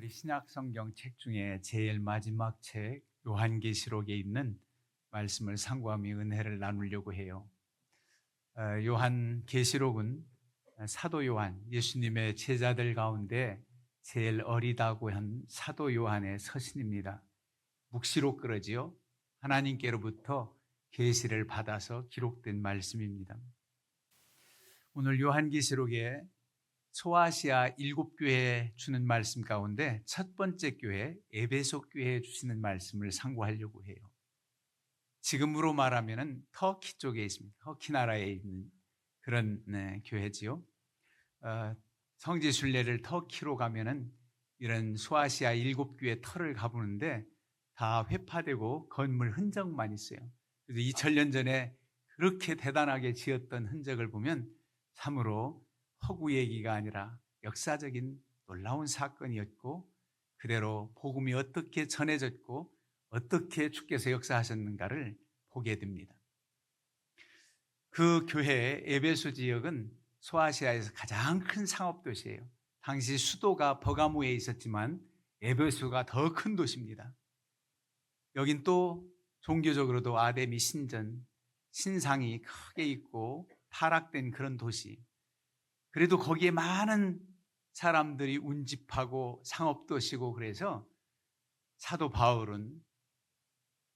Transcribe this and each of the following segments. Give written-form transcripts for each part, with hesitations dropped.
우리 신약 성경 책 중에 제일 마지막 책 요한계시록에 있는 말씀을 상고하며 은혜를 나누려고 해요. 요한계시록은 사도 요한, 예수님의 제자들 가운데 제일 어리다고 한 사도 요한의 서신입니다. 묵시록 그러지요. 하나님께로부터 계시를 받아서 기록된 말씀입니다. 오늘 요한계시록에 소아시아 7교회에 주는 말씀 가운데 첫 번째 교회 에베소 교회에 주시는 말씀을 상고하려고 해요. 지금으로 말하면 터키 쪽에 있습니다. 터키 나라에 있는 그런 교회지요. 성지 순례를 터키로 가면은 이런 소아시아 7교회 터를 가보는데 다 회파되고 건물 흔적만 있어요. 그래서 2000년 전에 그렇게 대단하게 지었던 흔적을 보면 참으로 허구 얘기가 아니라 역사적인 놀라운 사건이었고, 그대로 복음이 어떻게 전해졌고 어떻게 주께서 역사하셨는가를 보게 됩니다. 그 교회 에베소 지역은 소아시아에서 가장 큰 상업도시예요. 당시 수도가 버가모에 있었지만 에베소가 더 큰 도시입니다. 여긴 또 종교적으로도 아데미 신전, 신상이 크게 있고 타락된 그런 도시. 그래도 거기에 많은 사람들이 운집하고 상업도시고, 그래서 사도 바울은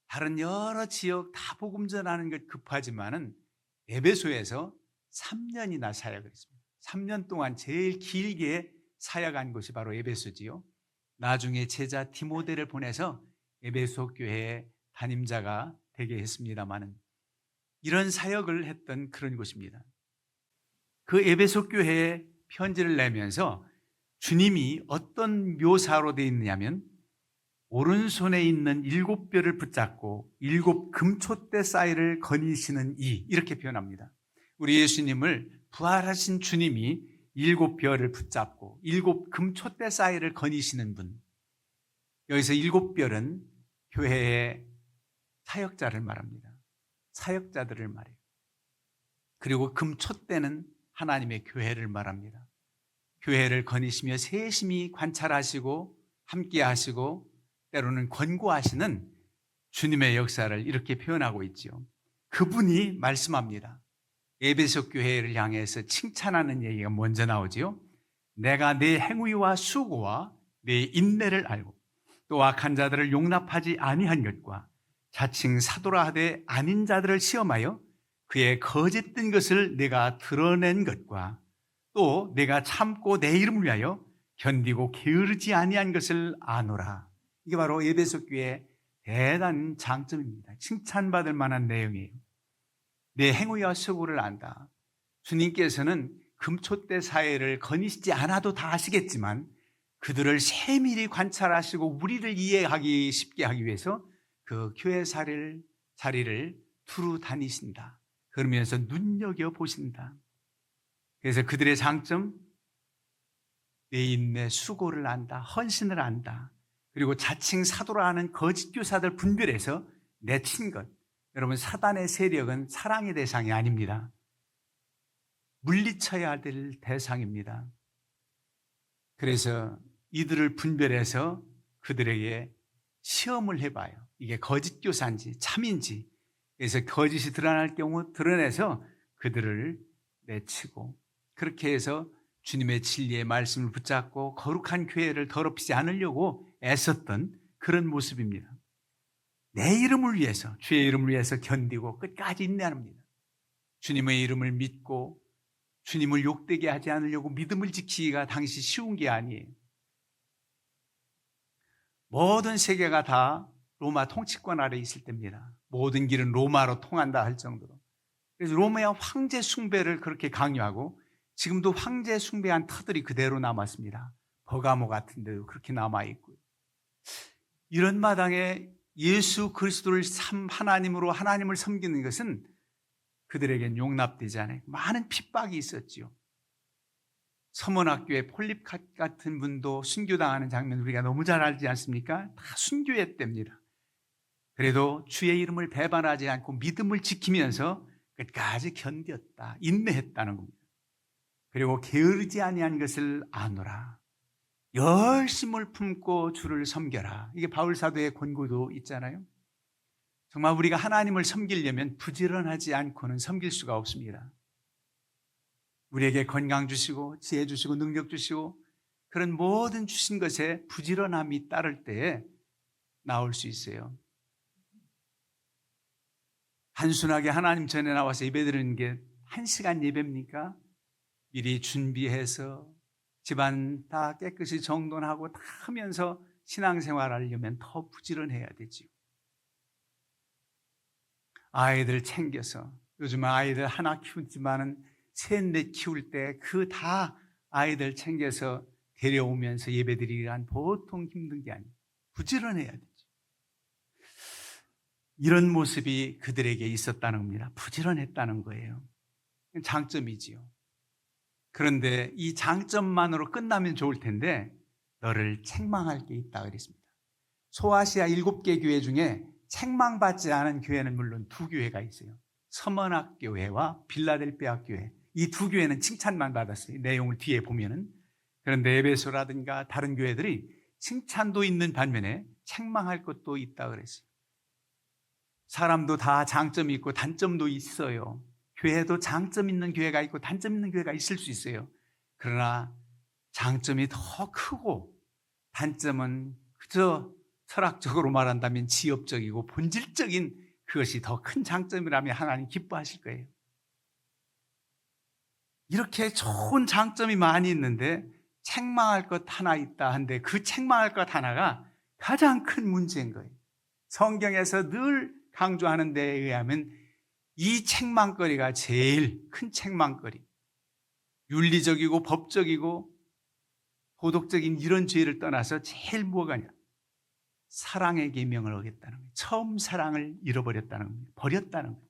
다른 여러 지역 다 복음 전하는 것 급하지만은 에베소에서 3년이나 사역을 했습니다. 3년 동안 제일 길게 사역한 곳이 바로 에베소지요. 나중에 제자 디모데를 보내서 에베소 교회의 담임자가 되게 했습니다마는 이런 사역을 했던 그런 곳입니다. 그 에베소 교회에 편지를 내면서 주님이 어떤 묘사로 되어 있느냐면, 오른손에 있는 7뼈를 붙잡고 7 금촛대 사이를 거니시는 이, 이렇게 표현합니다. 우리 예수님을 부활하신 주님이 7뼈를 붙잡고 7 금촛대 사이를 거니시는 분. 여기서 7뼈는 교회의 사역자를 말합니다. 사역자들을 말해요. 그리고 금촛대는 하나님의 교회를 말합니다. 교회를 거니시며 세심히 관찰하시고 함께 하시고 때로는 권고하시는 주님의 역사를 이렇게 표현하고 있죠. 그분이 말씀합니다. 에베소 교회를 향해서 칭찬하는 얘기가 먼저 나오지요. 내가 내 행위와 수고와 내 인내를 알고 또 악한 자들을 용납하지 아니한 것과 자칭 사도라 하되 아닌 자들을 시험하여 그의 거짓된 것을 내가 드러낸 것과 또 내가 참고 내 이름을 위하여 견디고 게으르지 아니한 것을 아노라. 이게 바로 에베소 교회의 대단한 장점입니다. 칭찬받을 만한 내용이에요. 내 행위와 수고를 안다. 주님께서는 금촛대 사회를 거니시지 않아도 다 아시겠지만 그들을 세밀히 관찰하시고 우리를 이해하기 쉽게 하기 위해서 그 교회 자리를 두루 다니신다. 그러면서 눈여겨보신다. 그래서 그들의 장점, 내 인내, 수고를 안다, 헌신을 안다. 그리고 자칭 사도라 하는 거짓 교사들 분별해서 내친 것. 여러분, 사단의 세력은 사랑의 대상이 아닙니다. 물리쳐야 될 대상입니다. 그래서 이들을 분별해서 그들에게 시험을 해봐요. 이게 거짓 교사인지 참인지. 그래서 거짓이 드러날 경우 드러내서 그들을 내치고, 그렇게 해서 주님의 진리의 말씀을 붙잡고 거룩한 교회를 더럽히지 않으려고 애썼던 그런 모습입니다. 내 이름을 위해서, 주의 이름을 위해서 견디고 끝까지 인내합니다. 주님의 이름을 믿고 주님을 욕되게 하지 않으려고 믿음을 지키기가 당시 쉬운 게 아니에요. 모든 세계가 다 로마 통치권 아래 있을 때입니다. 모든 길은 로마로 통한다 할 정도로. 그래서 로마의 황제 숭배를 그렇게 강요하고, 지금도 황제 숭배한 터들이 그대로 남았습니다. 버가모 같은 데도 그렇게 남아있고요. 이런 마당에 예수 그리스도를 참 하나님으로 하나님을 섬기는 것은 그들에겐 용납되지 않아요. 많은 핍박이 있었지요. 서문학교의 폴립 같은 분도 순교당하는 장면 우리가 너무 잘 알지 않습니까? 다 순교했답니다. 그래도 주의 이름을 배반하지 않고 믿음을 지키면서 끝까지 견뎠다, 인내했다는 겁니다. 그리고 게으르지 아니한 것을 아노라. 열심을 품고 주를 섬겨라. 이게 바울 사도의 권고도 있잖아요. 정말 우리가 하나님을 섬기려면 부지런하지 않고는 섬길 수가 없습니다. 우리에게 건강 주시고 지혜 주시고 능력 주시고 그런 모든 주신 것에 부지런함이 따를 때에 나올 수 있어요. 단순하게 하나님 전에 나와서 예배드리는 게 1시간 예배입니까? 미리 준비해서 집안 다 깨끗이 정돈하고 다 하면서 신앙생활 하려면 더 부지런해야 되지요. 아이들 챙겨서, 요즘 아이들 하나 키우지만은 셋넷 키울 때 그 다 아이들 챙겨서 데려오면서 예배드리기란 보통 힘든 게 아니에요. 부지런해야 되죠. 이런 모습이 그들에게 있었다는 겁니다. 부지런했다는 거예요. 장점이지요. 그런데 이 장점만으로 끝나면 좋을 텐데 너를 책망할 게 있다 그랬습니다. 소아시아 7개 교회 중에 책망받지 않은 교회는 물론 2교회가 있어요. 서머낙 교회와 빌라델피아 교회. 이 2교회는 칭찬만 받았어요. 내용을 뒤에 보면은. 그런데 에베소라든가 다른 교회들이 칭찬도 있는 반면에 책망할 것도 있다 그랬어요. 사람도 다 장점이 있고 단점도 있어요. 교회도 장점 있는 교회가 있고 단점 있는 교회가 있을 수 있어요. 그러나 장점이 더 크고 단점은 그저 철학적으로 말한다면 지엽적이고 본질적인 그것이 더 큰 장점이라면 하나님 기뻐하실 거예요. 이렇게 좋은 장점이 많이 있는데 책망할 것 하나 있다 한데 그 책망할 것 하나가 가장 큰 문제인 거예요. 성경에서 늘 강조하는 데에 의하면 이 책망거리가 제일 큰 책망거리, 윤리적이고 법적이고 도덕적인 이런 죄를 떠나서 제일 뭐가냐? 사랑의 계명을 어겼다는 거예요. 처음 사랑을 잃어버렸다는 거예요. 버렸다는 거예요.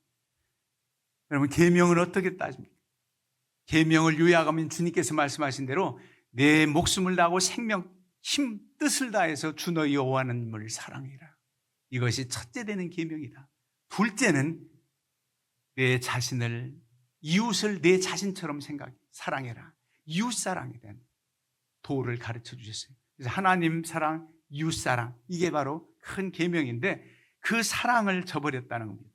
여러분, 계명을 어떻게 따집니까? 계명을 요약하면 주님께서 말씀하신 대로 내 목숨을 다하고 생명, 힘, 뜻을 다해서 주 너희 여호와 하나님을 사랑해라. 이것이 첫째 되는 계명이다. 둘째는 내 자신을, 이웃을 내 자신처럼 생각해 사랑해라. 이웃 사랑에 대한 도를 가르쳐 주셨어요. 그래서 하나님 사랑, 이웃 사랑, 이게 바로 큰 계명인데 그 사랑을 저버렸다는 겁니다.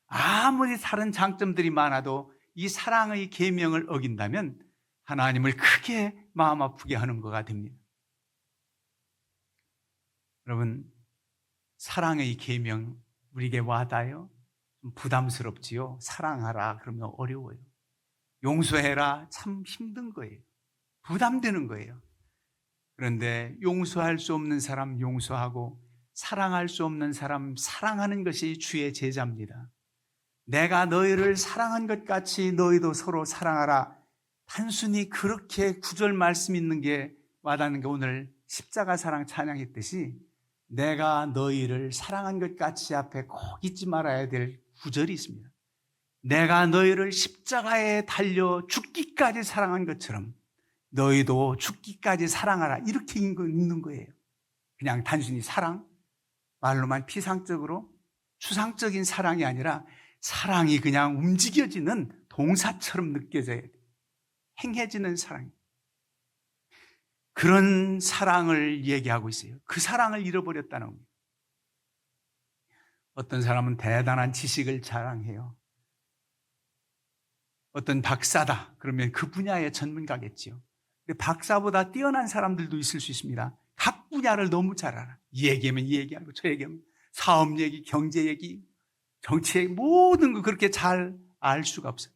아무리 다른 장점들이 많아도 이 사랑의 계명을 어긴다면 하나님을 크게 마음 아프게 하는 거가 됩니다. 여러분, 사랑의 계명 우리에게 와닿아요? 좀 부담스럽지요? 사랑하라 그러면 어려워요. 용서해라 참 힘든 거예요. 부담되는 거예요. 그런데 용서할 수 없는 사람 용서하고 사랑할 수 없는 사람 사랑하는 것이 주의 제자입니다. 내가 너희를 사랑한 것 같이 너희도 서로 사랑하라. 단순히 그렇게 구절 말씀 있는 게 와닿는 게 오늘 십자가 사랑 찬양했듯이 내가 너희를 사랑한 것 같이 앞에 꼭 잊지 말아야 될 구절이 있습니다. 내가 너희를 십자가에 달려 죽기까지 사랑한 것처럼 너희도 죽기까지 사랑하라. 이렇게 읽는 거예요. 그냥 단순히 사랑, 말로만 피상적으로 추상적인 사랑이 아니라 사랑이 그냥 움직여지는 동사처럼 느껴져야 돼요. 행해지는 사랑. 그런 사랑을 얘기하고 있어요. 그 사랑을 잃어버렸다는 겁니다. 어떤 사람은 대단한 지식을 자랑해요. 어떤 박사다 그러면 그 분야의 전문가겠지요. 근데 박사보다 뛰어난 사람들도 있을 수 있습니다. 각 분야를 너무 잘 알아. 이 얘기하면 이 얘기하고 저 얘기하면 사업 얘기, 경제 얘기, 정치 얘기 모든 거 그렇게 잘 알 수가 없어요.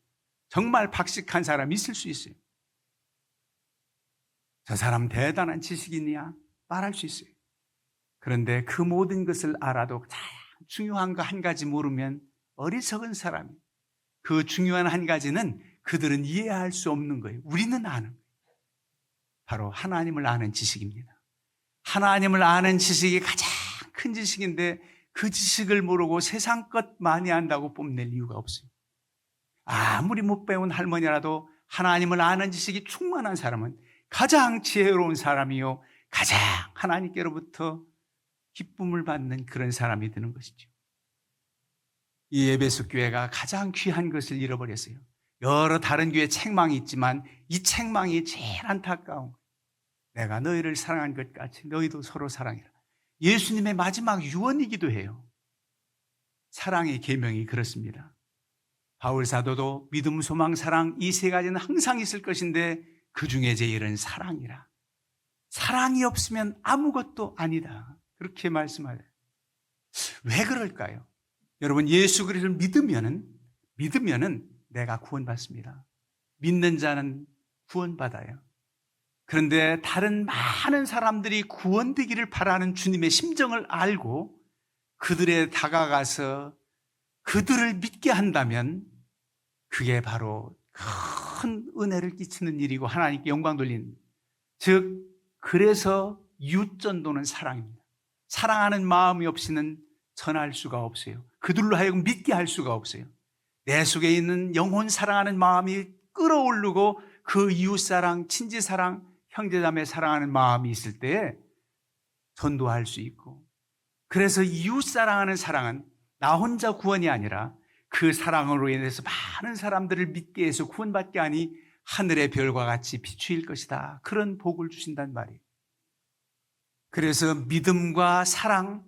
정말 박식한 사람이 있을 수 있어요. 저 사람 대단한 지식인이야 말할 수 있어요. 그런데 그 모든 것을 알아도 가장 중요한 거 한 가지 모르면 어리석은 사람이에요. 그 중요한 한 가지는 그들은 이해할 수 없는 거예요. 우리는 아는 거예요. 바로 하나님을 아는 지식입니다. 하나님을 아는 지식이 가장 큰 지식인데 그 지식을 모르고 세상 것 많이 안다고 뽐낼 이유가 없어요. 아무리 못 배운 할머니라도 하나님을 아는 지식이 충만한 사람은 가장 지혜로운 사람이요 가장 하나님께로부터 기쁨을 받는 그런 사람이 되는 것이죠. 이 에베소 교회가 가장 귀한 것을 잃어버렸어요. 여러 다른 교회 책망이 있지만 이 책망이 제일 안타까운 거예요. 내가 너희를 사랑한 것 같이 너희도 서로 사랑해라. 예수님의 마지막 유언이기도 해요. 사랑의 계명이 그렇습니다. 바울 사도도 믿음, 소망, 사랑 이 세 가지는 항상 있을 것인데 그 중에 제일은 사랑이라. 사랑이 없으면 아무것도 아니다. 그렇게 말씀하래요. 왜 그럴까요? 여러분, 예수 그리스도를 믿으면은 내가 구원받습니다. 믿는 자는 구원받아요. 그런데 다른 많은 사람들이 구원되기를 바라는 주님의 심정을 알고 그들에 다가가서 그들을 믿게 한다면 그게 바로 큰 은혜를 끼치는 일이고 하나님께 영광 돌리는, 즉 그래서 이웃전도는 사랑입니다. 사랑하는 마음이 없이는 전할 수가 없어요. 그들로 하여금 믿게 할 수가 없어요. 내 속에 있는 영혼 사랑하는 마음이 끌어오르고 그 이웃사랑, 친지사랑, 형제자매 사랑하는 마음이 있을 때 전도할 수 있고, 그래서 이웃사랑하는 사랑은 나 혼자 구원이 아니라 그 사랑으로 인해서 많은 사람들을 믿게 해서 구원받게 하니 하늘의 별과 같이 비추일 것이다. 그런 복을 주신단 말이에요. 그래서 믿음과 사랑,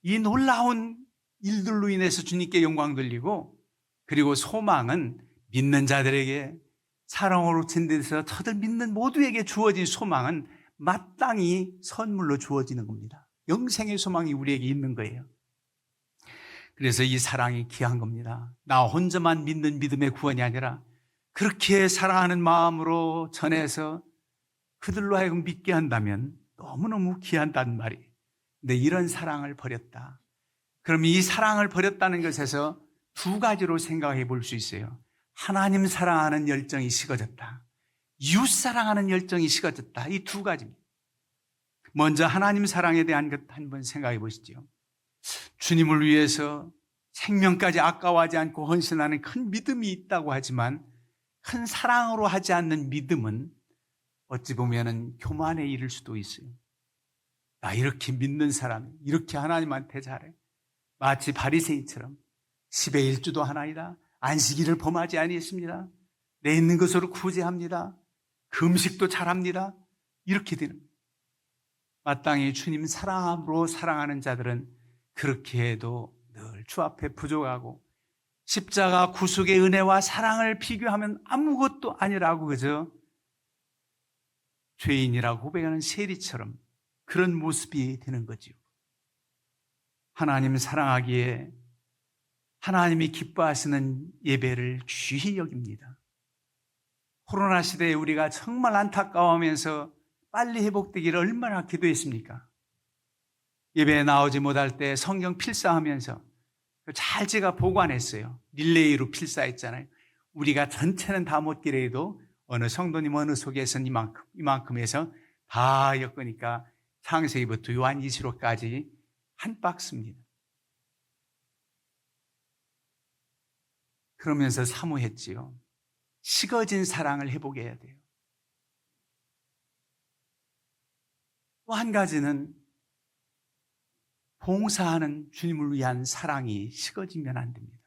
이 놀라운 일들로 인해서 주님께 영광 돌리고, 그리고 소망은 믿는 자들에게, 사랑으로 젠데서 저들 믿는 모두에게 주어진 소망은 마땅히 선물로 주어지는 겁니다. 영생의 소망이 우리에게 있는 거예요. 그래서 이 사랑이 귀한 겁니다. 나 혼자만 믿는 믿음의 구원이 아니라 그렇게 사랑하는 마음으로 전해서 그들로 하여금 믿게 한다면 너무너무 귀한단 말이에요. 근데 이런 사랑을 버렸다. 그럼 이 사랑을 버렸다는 것에서 두 가지로 생각해 볼 수 있어요. 하나님 사랑하는 열정이 식어졌다. 이웃 사랑하는 열정이 식어졌다. 이 두 가지입니다. 먼저 하나님 사랑에 대한 것 한번 생각해 보시죠. 주님을 위해서 생명까지 아까워하지 않고 헌신하는 큰 믿음이 있다고 하지만 큰 사랑으로 하지 않는 믿음은 어찌 보면은 교만에 이를 수도 있어요. 나 이렇게 믿는 사람이 이렇게 하나님한테 잘해. 마치 바리새인처럼 10의 1주도 하나이다. 안식일을 범하지 아니했습니다. 내 있는 것으로 구제합니다. 금식도 잘합니다. 이렇게 되는 거예요. 마땅히 주님 사랑으로 사랑하는 자들은 그렇게 해도 늘 주 앞에 부족하고 십자가 구속의 은혜와 사랑을 비교하면 아무것도 아니라고 그저 죄인이라고 고백하는 세리처럼 그런 모습이 되는 거지요. 하나님 사랑하기에 하나님이 기뻐하시는 예배를 귀히 여깁니다. 코로나 시대에 우리가 정말 안타까워하면서 빨리 회복되기를 얼마나 기도했습니까? 예배에 나오지 못할 때 성경 필사하면서 잘 제가 보관했어요. 릴레이로 필사했잖아요. 우리가 전체는 다 못 기래도 어느 성도님 어느 속에서는 이만큼 해서 다 엮으니까 창세기부터 요한계시록까지 한 박스입니다. 그러면서 사모했지요. 식어진 사랑을 회복해야 돼요. 또 한 가지는 봉사하는 주님을 위한 사랑이 식어지면 안 됩니다.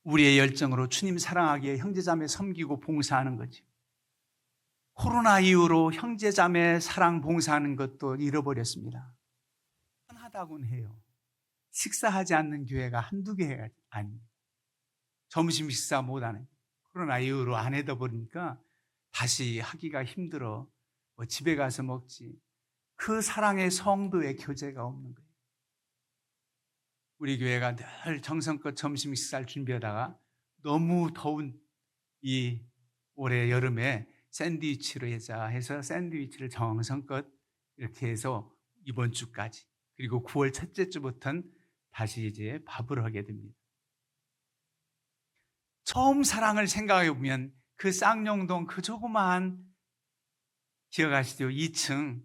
우리의 열정으로 주님 사랑하기에 형제자매 섬기고 봉사하는 거죠. 코로나 이후로 형제자매 사랑 봉사하는 것도 잃어버렸습니다. 하다곤 해요. 식사하지 않는 교회가 한두 개가 아닙니다. 점심 식사 못하는, 코로나 이후로 안 해다 보니까 다시 하기가 힘들어. 뭐 집에 가서 먹지. 그 사랑의 성도의 교제가 없는 거예요. 우리 교회가 늘 정성껏 점심 식사를 준비하다가 너무 더운 이 올해 여름에 샌드위치로 해서 샌드위치를 정성껏 이렇게 해서 이번 주까지, 그리고 9월 첫째 주부터는 다시 이제 밥을 하게 됩니다. 처음 사랑을 생각해 보면 그 쌍용동 그 조그마한, 기억하시죠? 2층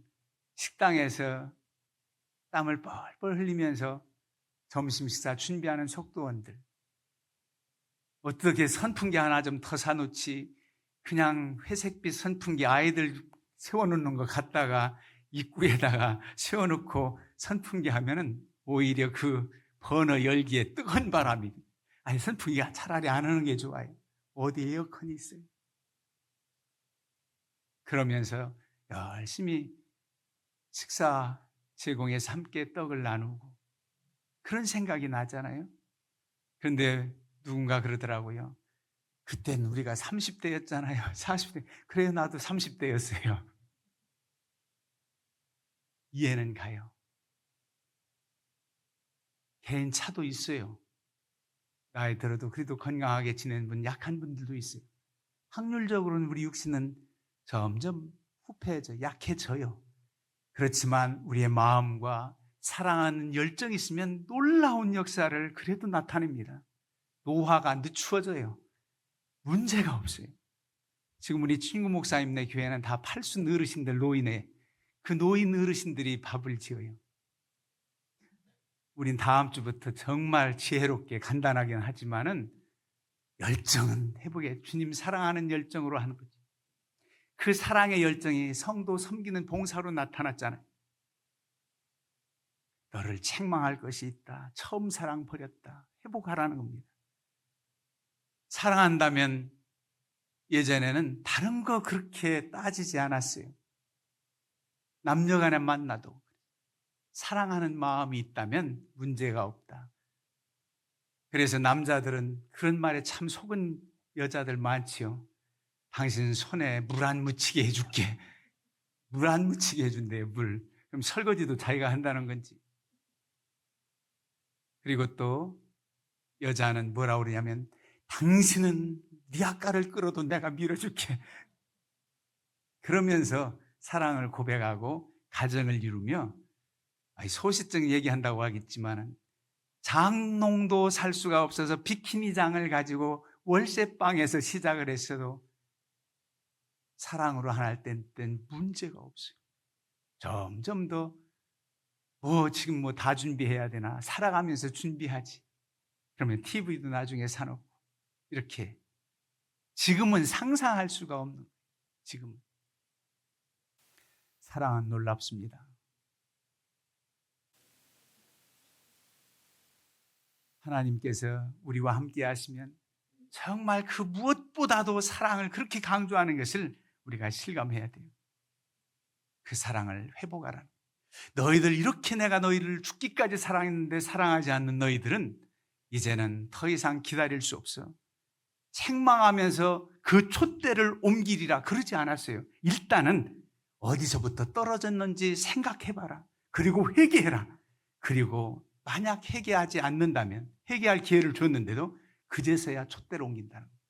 식당에서 땀을 뻘뻘 흘리면서 점심 식사 준비하는 속도원들, 어떻게 선풍기 하나 좀 더 사놓지, 그냥 회색빛 선풍기 아이들 세워놓는 거 갖다가 입구에다가 세워놓고 선풍기 하면은 오히려 그 버너 열기에 뜨거운 바람이, 아니 선풍기가 차라리 안 하는 게 좋아요. 어디 에어컨이 있어요. 그러면서 열심히 식사 제공해서 함께 떡을 나누고 그런 생각이 나잖아요. 그런데 누군가 그러더라고요. 그땐 우리가 30대였잖아요. 40대. 그래요, 나도 30대였어요. 이해는 가요. 개인 차도 있어요. 나이 들어도 그래도 건강하게 지내는 분, 약한 분들도 있어요. 확률적으로는 우리 육신은 점점 후패해져, 약해져요. 그렇지만 우리의 마음과 사랑하는 열정이 있으면 놀라운 역사를 그래도 나타냅니다. 노화가 늦추어져요. 문제가 없어요. 지금 우리 친구 목사님네 교회는 다 팔순 어르신들, 노인에 그 노인 어르신들이 밥을 지어요. 우린 다음 주부터 정말 지혜롭게 간단하긴 하지만은 열정은 회복해 주님 사랑하는 열정으로 하는 거죠. 그 사랑의 열정이 성도 섬기는 봉사로 나타났잖아요. 너를 책망할 것이 있다. 처음 사랑 버렸다. 회복하라는 겁니다. 사랑한다면 예전에는 다른 거 그렇게 따지지 않았어요. 남녀 간에 만나도 사랑하는 마음이 있다면 문제가 없다. 그래서 남자들은 그런 말에 참 속은 여자들 많지요. 당신 손에 물 안 묻히게 해줄게. 물 안 묻히게 해준대요, 물. 그럼 설거지도 자기가 한다는 건지. 그리고 또 여자는 뭐라고 그러냐면 당신은 네 아까를 끌어도 내가 밀어줄게. 그러면서 사랑을 고백하고 가정을 이루며 소시적 얘기한다고 하겠지만 장롱도 살 수가 없어서 비키니장을 가지고 월세방에서 시작을 했어도 사랑으로 하나 할 땐 문제가 없어요. 점점 더 지금 다 준비해야 되나 살아가면서 준비하지. 그러면 TV도 나중에 사놓고 이렇게 지금은 상상할 수가 없는 거예요. 지금은 사랑은 놀랍습니다. 하나님께서 우리와 함께 하시면 정말 그 무엇보다도 사랑을 그렇게 강조하는 것을 우리가 실감해야 돼요. 그 사랑을 회복하라. 너희들 이렇게 내가 너희를 죽기까지 사랑했는데 사랑하지 않는 너희들은 이제는 더 이상 기다릴 수 없어. 책망하면서 그 촛대를 옮기리라 그러지 않았어요. 일단은 어디서부터 떨어졌는지 생각해봐라. 그리고 회개해라. 그리고 만약 회개하지 않는다면 회개할 기회를 줬는데도 그제서야 촛대를 옮긴다는 거예요.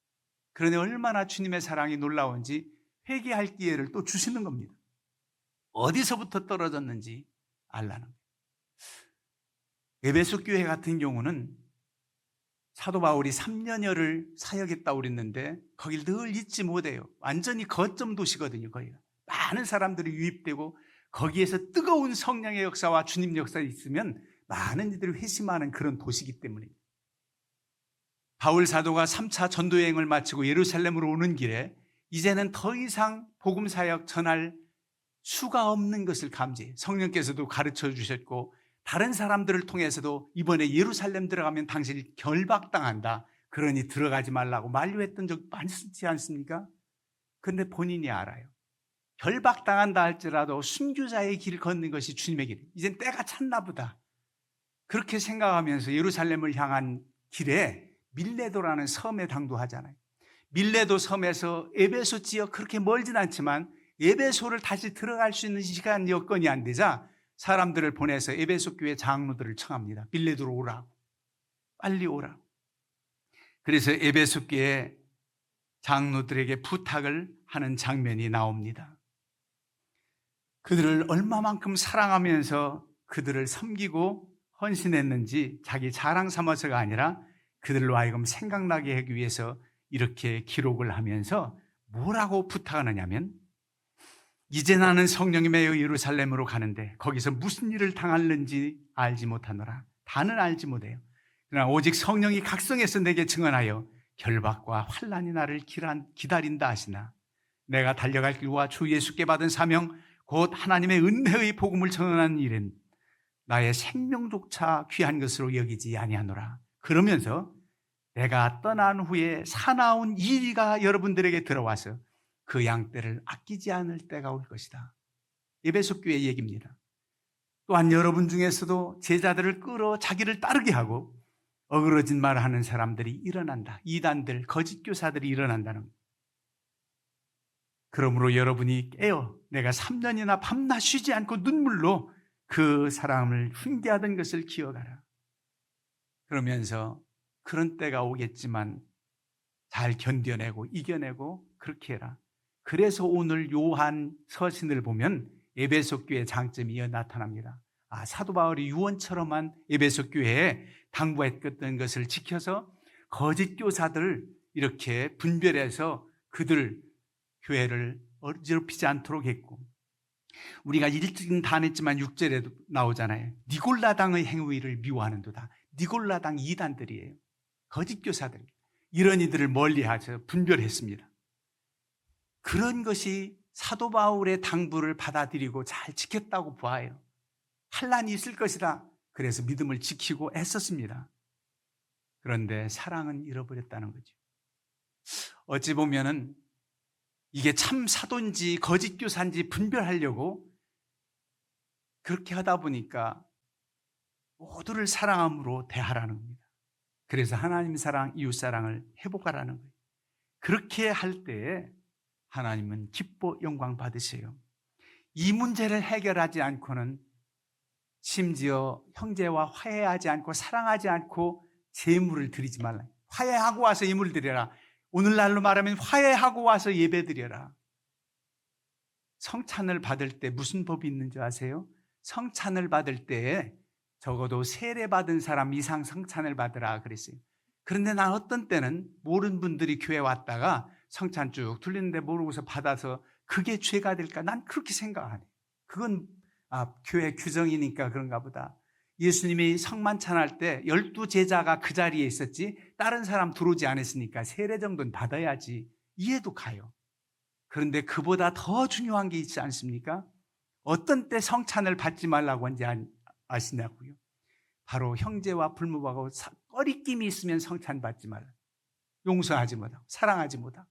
그러니 얼마나 주님의 사랑이 놀라운지 회개할 기회를 또 주시는 겁니다. 어디서부터 떨어졌는지 알라는 거예요. 에베소 교회 같은 경우는 사도 바울이 3년여를 사역했다고 그랬는데 거길 늘 잊지 못해요. 완전히 거점 도시거든요. 거기가 많은 사람들이 유입되고 거기에서 뜨거운 성령의 역사와 주님 역사가 있으면 많은 이들이 회심하는 그런 도시이기 때문입니다. 바울 사도가 3차 전도여행을 마치고 예루살렘으로 오는 길에 이제는 더 이상 복음 사역 전할 수가 없는 것을 감지해 성령께서도 가르쳐 주셨고 다른 사람들을 통해서도 이번에 예루살렘 들어가면 당신이 결박당한다. 그러니 들어가지 말라고 만류했던 적 많지 않습니까? 그런데 본인이 알아요. 결박당한다 할지라도 순교자의 길을 걷는 것이 주님의 길. 이젠 때가 찼나 보다. 그렇게 생각하면서 예루살렘을 향한 길에 밀레도라는 섬에 당도하잖아요. 밀레도 섬에서 에베소 지역 그렇게 멀진 않지만 에베소를 다시 들어갈 수 있는 시간 여건이 안 되자 사람들을 보내서 에베소 교회 장로들을 청합니다. 밀레도로 오라고. 빨리 오라고. 그래서 에베소 교회 장로들에게 부탁을 하는 장면이 나옵니다. 그들을 얼마만큼 사랑하면서 그들을 섬기고 헌신했는지 자기 자랑 삼아서가 아니라 그들로 하여금 생각나게 하기 위해서 이렇게 기록을 하면서 뭐라고 부탁하느냐면 이제 나는 성령이 매여 예루살렘으로 가는데 거기서 무슨 일을 당하는지 알지 못하노라. 다는 알지 못해요. 그러나 오직 성령이 각성해서 내게 증언하여 결박과 환난이 나를 기다린다 하시나 내가 달려갈 길과 주 예수께 받은 사명 곧 하나님의 은혜의 복음을 전하는 일은 나의 생명조차 귀한 것으로 여기지 아니하노라. 그러면서 내가 떠난 후에 사나운 이리가 여러분들에게 들어와서 그 양떼를 아끼지 않을 때가 올 것이다. 에베소 교회 얘기입니다. 또한 여러분 중에서도 제자들을 끌어 자기를 따르게 하고 어그러진 말을 하는 사람들이 일어난다. 이단들, 거짓 교사들이 일어난다는 거예요. 그러므로 여러분이 깨어 내가 3년이나 밤낮 쉬지 않고 눈물로 그 사람을 훈계하던 것을 기억하라. 그러면서 그런 때가 오겠지만 잘 견뎌내고 이겨내고 그렇게 해라. 그래서 오늘 요한 서신을 보면 에베소 교회의 장점이 나타납니다. 사도 바울이 유언처럼만 에베소 교회에 당부했던 것을 지켜서 거짓 교사들 이렇게 분별해서 그들 교회를 어지럽히지 않도록 했고, 우리가 읽긴 다 안 했지만 6절에도 나오잖아요. 니골라당의 행위를 미워하는도다. 니골라당 이단들이에요. 거짓 교사들. 이런 이들을 멀리하셔 분별했습니다. 그런 것이 사도 바울의 당부를 받아들이고 잘 지켰다고 보아요. 환난이 있을 것이다. 그래서 믿음을 지키고 애썼습니다. 그런데 사랑은 잃어버렸다는 거죠. 어찌 보면은 이게 참 사도인지 거짓 교사인지 분별하려고 그렇게 하다 보니까 모두를 사랑함으로 대하라는 겁니다. 그래서 하나님 사랑, 이웃 사랑을 회복하라는 거예요. 그렇게 할 때에 하나님은 기뻐 영광 받으세요. 이 문제를 해결하지 않고는 심지어 형제와 화해하지 않고 사랑하지 않고 제물을 드리지 말라. 화해하고 와서 예물 드려라. 오늘날로 말하면 화해하고 와서 예배 드려라. 성찬을 받을 때 무슨 법이 있는 줄 아세요? 성찬을 받을 때 적어도 세례 받은 사람 이상 성찬을 받으라 그랬어요. 그런데 난 어떤 때는 모르는 분들이 교회 왔다가 성찬 쭉 둘리는데 모르고서 받아서 그게 죄가 될까? 난 그렇게 생각 안 해요. 그건 교회 규정이니까 그런가 보다. 예수님이 성만찬할 때 12제자가 그 자리에 있었지 다른 사람 들어오지 않았으니까 세례 정도는 받아야지. 이해도 가요. 그런데 그보다 더 중요한 게 있지 않습니까? 어떤 때 성찬을 받지 말라고 한지 아시냐고요? 바로 형제와 불무하고 거리낌이 있으면 성찬 받지 말라. 용서하지 못하고 사랑하지 못하고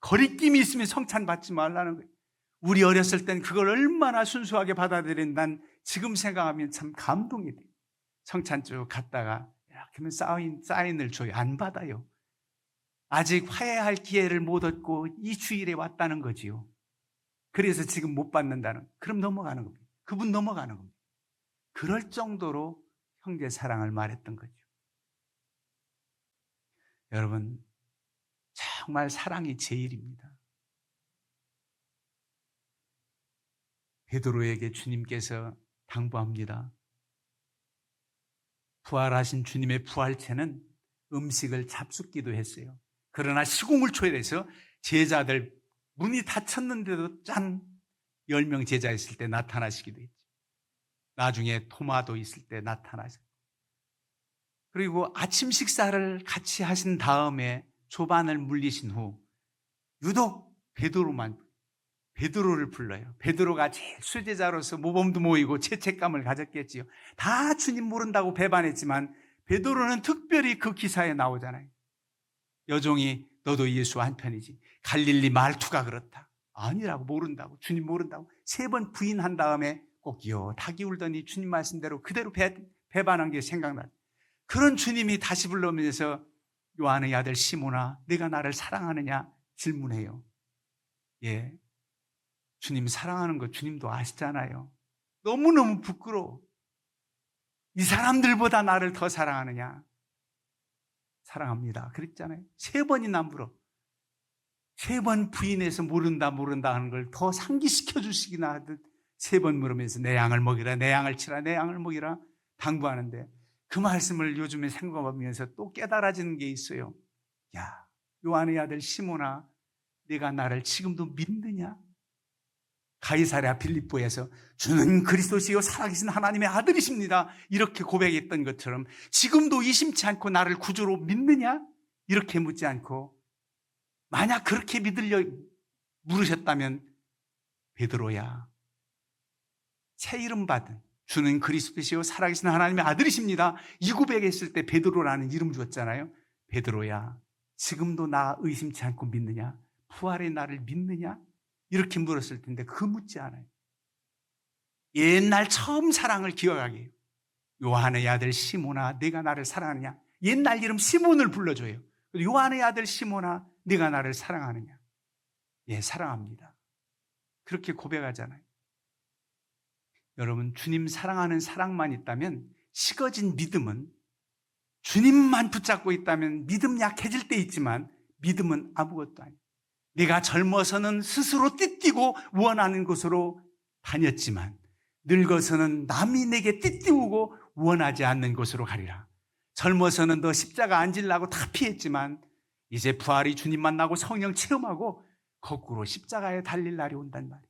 거리낌이 있으면 성찬 받지 말라는 거예요. 우리 어렸을 땐 그걸 얼마나 순수하게 받아들인 난 지금 생각하면 참 감동이 돼요. 성찬 쭉 갔다가 이렇게 하면 사인을 줘요. 안 받아요. 아직 화해할 기회를 못 얻고 이 주일에 왔다는 거지요. 그래서 지금 못 받는다는, 그럼 넘어가는 겁니다. 그분 넘어가는 겁니다. 그럴 정도로 형제 사랑을 말했던 거죠. 여러분, 정말 사랑이 제일입니다. 베드로에게 주님께서 당부합니다. 부활하신 주님의 부활체는 음식을 잡숫기도 했어요. 그러나 시공을 초월해서 제자들 문이 닫혔는데도 10명 제자 있을 때 나타나시기도 했죠. 나중에 토마도 있을 때 나타나셨고, 그리고 아침 식사를 같이 하신 다음에 조반을 물리신 후 유독 베드로를 불러요. 베드로가 제일 수제자로서 모범도 모이고 죄책감을 가졌겠지요. 다 주님 모른다고 배반했지만 베드로는 특별히 그 기사에 나오잖아요. 여종이 너도 예수 한편이지. 갈릴리 말투가 그렇다. 아니라고, 모른다고, 주님 모른다고 3번 부인한 다음에 꼭요 닭이 울더니 주님 말씀대로 그대로 배반한 게 생각나요. 그런 주님이 다시 불러면서 요한의 아들 시몬아 네가 나를 사랑하느냐 질문해요. 예, 주님 사랑하는 거 주님도 아시잖아요. 너무너무 부끄러워. 이 사람들보다 나를 더 사랑하느냐? 사랑합니다 그랬잖아요. 3번이나 물어. 3번 부인해서 모른다 하는 걸 더 상기시켜 주시기나 하듯 3번 물으면서 내 양을 먹이라, 내 양을 치라, 내 양을 먹이라 당부하는데, 그 말씀을 요즘에 생각하면서 또 깨달아지는 게 있어요. 야, 요한의 아들 시몬아 네가 나를 지금도 믿느냐? 가이사랴 빌립보에서 주는 그리스도시요 살아계신 하나님의 아들이십니다 이렇게 고백했던 것처럼 지금도 의심치 않고 나를 구주로 믿느냐? 이렇게 묻지 않고, 만약 그렇게 믿으려 물으셨다면 베드로야, 새 이름 받은 주는 그리스도시요 살아계신 하나님의 아들이십니다 이 고백했을 때 베드로라는 이름 주었잖아요. 베드로야 지금도 나 의심치 않고 믿느냐? 부활의 날을 믿느냐? 이렇게 물었을 텐데 그 묻지 않아요. 옛날 처음 사랑을 기억하게 해요. 요한의 아들 시몬아 네가 나를 사랑하느냐? 옛날 이름 시몬을 불러줘요. 요한의 아들 시몬아 네가 나를 사랑하느냐? 예, 사랑합니다. 그렇게 고백하잖아요. 여러분, 주님 사랑하는 사랑만 있다면, 식어진 믿음은, 주님만 붙잡고 있다면 믿음 약해질 때 있지만 믿음은 아무것도 아니에요. 내가 젊어서는 스스로 띠띠고 원하는 곳으로 다녔지만 늙어서는 남이 내게 띠띠우고 원하지 않는 곳으로 가리라. 젊어서는 너 십자가 안 지려고 다 피했지만 이제 부활이 주님 만나고 성령 체험하고 거꾸로 십자가에 달릴 날이 온단 말이에요.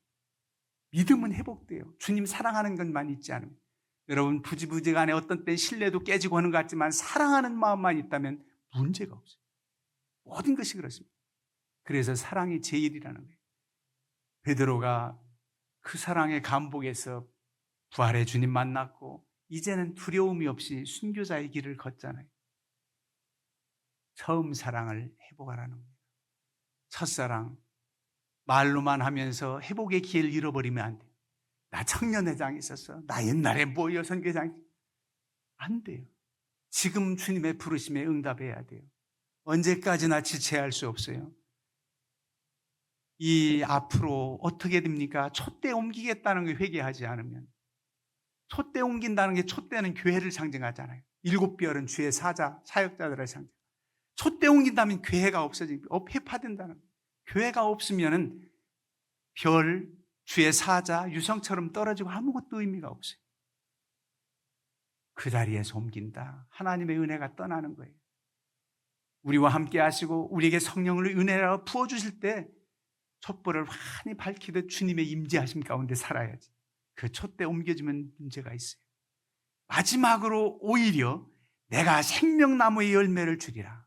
믿음은 회복돼요. 주님 사랑하는 것만 있지 않으면. 여러분, 부지부지간에 어떤 때 신뢰도 깨지고 하는 것 같지만 사랑하는 마음만 있다면 문제가 없어요. 모든 것이 그렇습니다. 그래서 사랑이 제일이라는 거예요. 베드로가 그 사랑의 감복에서 부활의 주님 만났고 이제는 두려움이 없이 순교자의 길을 걷잖아요. 처음 사랑을 회복하라는 거예요. 첫사랑, 말로만 하면서 회복의 기회를 잃어버리면 안 돼요. 나 청년회장에 있었어. 나 옛날에 뭐여 선교장. 안 돼요. 지금 주님의 부르심에 응답해야 돼요. 언제까지나 지체할 수 없어요. 이 앞으로 어떻게 됩니까? 촛대 옮기겠다는 게 회개하지 않으면. 촛대 옮긴다는 게 촛대는 교회를 상징하잖아요. 7별은 주의 사자, 사역자들을 상징. 촛대 옮긴다면 교회가 없어지고 회파된다는 거예요. 교회가 없으면은 별, 주의 사자, 유성처럼 떨어지고 아무것도 의미가 없어요. 그 자리에서 옮긴다. 하나님의 은혜가 떠나는 거예요. 우리와 함께 하시고 우리에게 성령을 은혜라고 부어주실 때 촛불을 환히 밝히듯 주님의 임재하심 가운데 살아야지. 그 촛대 옮겨지면 문제가 있어요. 마지막으로 오히려 내가 생명나무의 열매를 주리라.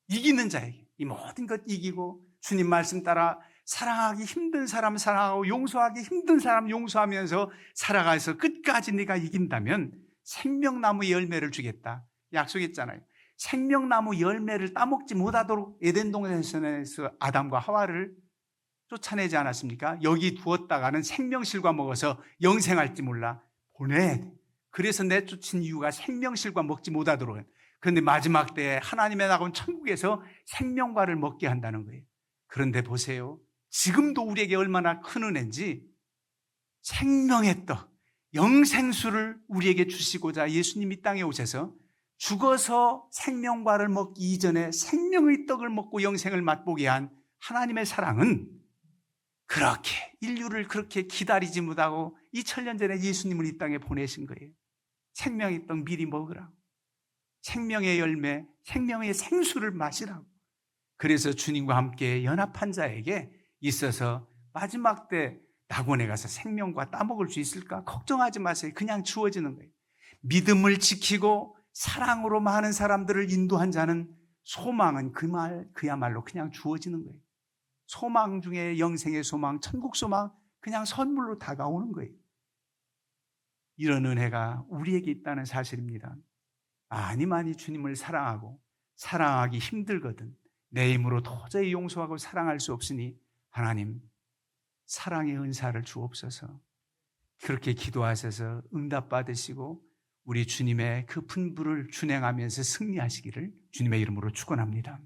이기는 자에게 이 모든 것 이기고 주님 말씀 따라 사랑하기 힘든 사람 사랑하고 용서하기 힘든 사람 용서하면서 살아가서 끝까지 네가 이긴다면 생명나무의 열매를 주겠다. 약속했잖아요. 생명나무 열매를 따먹지 못하도록 에덴 동산에서 아담과 하와를 쫓아내지 않았습니까? 여기 두었다가는 생명실과 먹어서 영생할지 몰라 보내야 돼. 그래서 내쫓은 이유가 생명실과 먹지 못하도록. 그런데 마지막 때에 하나님의 나온 천국에서 생명과를 먹게 한다는 거예요. 그런데 보세요. 지금도 우리에게 얼마나 큰 은혜인지 생명의 떡, 영생수를 우리에게 주시고자 예수님 이 땅에 오셔서 죽어서 생명과를 먹기 이전에 생명의 떡을 먹고 영생을 맛보게 한 하나님의 사랑은 그렇게 인류를 그렇게 기다리지 못하고 2000년 전에 예수님을 이 땅에 보내신 거예요. 생명의 떡 미리 먹으라고. 생명의 열매, 생명의 생수를 마시라고. 그래서 주님과 함께 연합한 자에게 있어서 마지막 때 낙원에 가서 생명과 따먹을 수 있을까? 걱정하지 마세요. 그냥 주어지는 거예요. 믿음을 지키고 사랑으로 많은 사람들을 인도한 자는 소망은 그야말로 그냥 주어지는 거예요. 소망 중에 영생의 소망, 천국 소망 그냥 선물로 다가오는 거예요. 이런 은혜가 우리에게 있다는 사실입니다. 많이 주님을 사랑하고 사랑하기 힘들거든 내 힘으로 도저히 용서하고 사랑할 수 없으니 하나님 사랑의 은사를 주옵소서. 그렇게 기도하셔서 응답받으시고 우리 주님의 그 분부를 준행하면서 승리하시기를 주님의 이름으로 축원합니다.